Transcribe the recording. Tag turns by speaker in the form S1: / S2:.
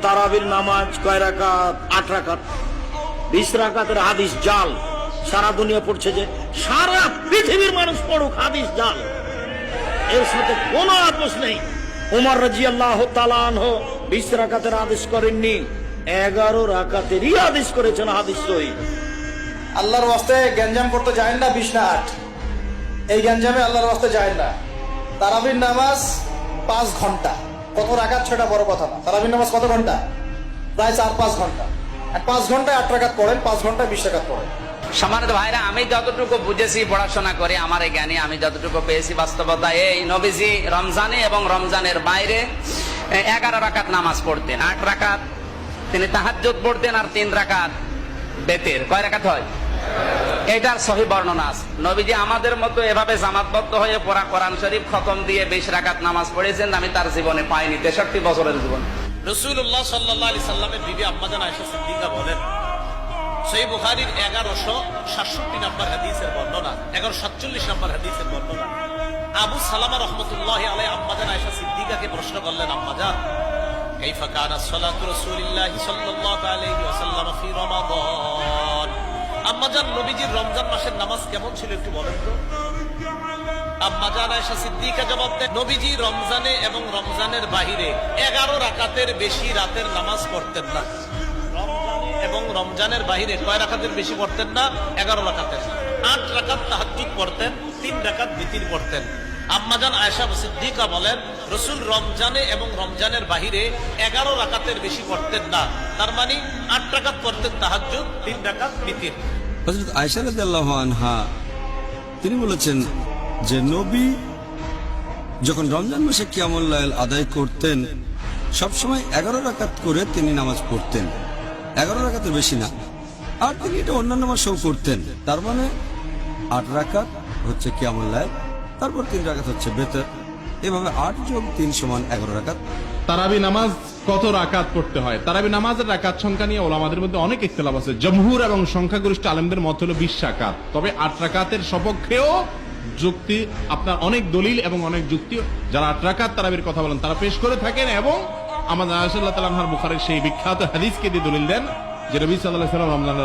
S1: তারাবির নামাজ কয় রাকাত? 8 রাকাত। 20 রাকাতের হাদিস জাল, সারা দুনিয়া পড়ছে, যে সারা পৃথিবীর মানুষ পড়ুক, হাদিস জাল, এর সাথে কোনো আপোষ নেই। ওমর রাদিয়াল্লাহু তাআলা আনহু 20 রাকাতের আদেশ করেননি, 11 রাকাতেরই আদেশ করেছেন, হাদিস সহিহ।
S2: আল্লাহর ওয়াস্তে গ্যাঞ্জাম করতে যায় না 20 না 8, এই গ্যাঞ্জামে আল্লাহর ওয়াস্তে যায় না। তারাবির নামাজ 5 ঘন্টা, কত রাকাত সেটা বড় কথা না। তারাবির নামাজ কত ঘন্টা? প্রায় 4-5 ঘন্টা। আর 5 ঘন্টায় 8 রাকাত পড়েন, 5 ঘন্টায় 20 রাকাত পড়েন।
S3: সম্মানিত ভাইরা, আমি যতটুকু বুঝেছি পড়াশোনা করে, আমার এই জ্ঞানে আমি যতটুকু পেয়েছি, বাস্তবতা এই নবীজি রমজানে এবং রমজানের বাইরে 11 রাকাত নামাজ পড়তেন। 8 রাকাত তিনি তাহাজ্জুদ পড়তেন, আর 3 রাকাত বেতের। কয় রাকাত হয়? এটার সহি বর্ণনা আছে। নবীজি আমাদের মতো এভাবে জামাতবদ্ধ হয়ে পড়া কোরআন শরীফ খতম দিয়ে 20 রাকাত নামাজ পড়েছেন, আমি তার জীবনে পাইনি, 63 বছরের জীবন।
S4: রাসূলুল্লাহ সাল্লাল্লাহু আলাইহি সাল্লামের বিবি আম্মাজান আয়েশা সিদ্দিকা বলেন, সহিহ বুখারীর 1167 নম্বর হাদিসের বর্ণনা, 1147 নম্বর হাদিসের বর্ণনা, আবু সালামা রাহমাতুল্লাহি আলাইহি আম্মাজান আয়েশা সিদ্দিকাকে প্রশ্ন করলেন, আম্মাজান কাইফা কানা সালাতু রাসূলিল্লাহি সাল্লাল্লাহু আলাইহি ওয়াসাল্লাম ফি রমাদান, আম্মাজান নবীজির রমজান মাসের নামাজ কেমন ছিল একটু বলেন তো। আম্মাজান আয়েশা সিদ্দিকা জবাব দেন, নবীজি রমজানে এবং রমজানের বাহিরে 11 রাকাতের বেশি রাতের নামাজ পড়তেন না। এবং রমজানের বাহিরে কয় রাকাতের বেশি পড়তেন না? 11 রাকাতের। 8 রাকাত তাহাজ্জুদ পড়তেন, 3 রাকাত বিতির পড়তেন। আম্মাজান আয়েশা সিদ্দিকা বলেন, রাসূল রমজানে এবং রমজানের বাহিরে 11 রাকাতের বেশি পড়তেন না। তার মানে 8 রাকাত পড়তেন তাহাজ্জুদ, 3 রাকাত বিতির।
S5: হযরত আয়েশা রাদিয়াল্লাহু আনহা তিনি বলেছেন যে নবী যখন রমজান মাসে কিয়ামুল লাইল আদায় করতেন, সবসময় 11 রাকাত করে তিনি নামাজ পড়তেন, 11 রাকাতের বেশি না। আর তিনি এটা অন্যান্য মাসেও করতেন। তার মানে 8 রাকাত হচ্ছে কিয়ামুল লাইল, তারপর 3 রাকাত হচ্ছে বেতর, এভাবে 8 যোগ 3 সমান 11 রাকাত।
S6: তারাবি নামাজ কত রাকাত পড়তে হয়? তারাবি নামাজের রাকাত সংখ্যা নিয়ে ওলামাদের মধ্যে অনেক ইখতিলাফ আছে। জমহুর এবং সংখ্যাগরিষ্ঠ আলেমদের মত হলো 20 রাকাত। তবে 8 রাকাতের সপক্ষেও যুক্তি, আপনার অনেক দলিল এবং অনেক যুক্তি যারা 8 রাকাত তারাবির কথা বলেন তারা পেশ করে থাকেন, এবং আমাদের আয়েশা রাদিয়াল্লাহু তাআলা আনহার বুখারীর সেই বিখ্যাত হাদিসকে দিয়ে দলিল দেন যে নবী সাল্লাল্লাহু আলাইহি ওয়াসাল্লাম রমজানের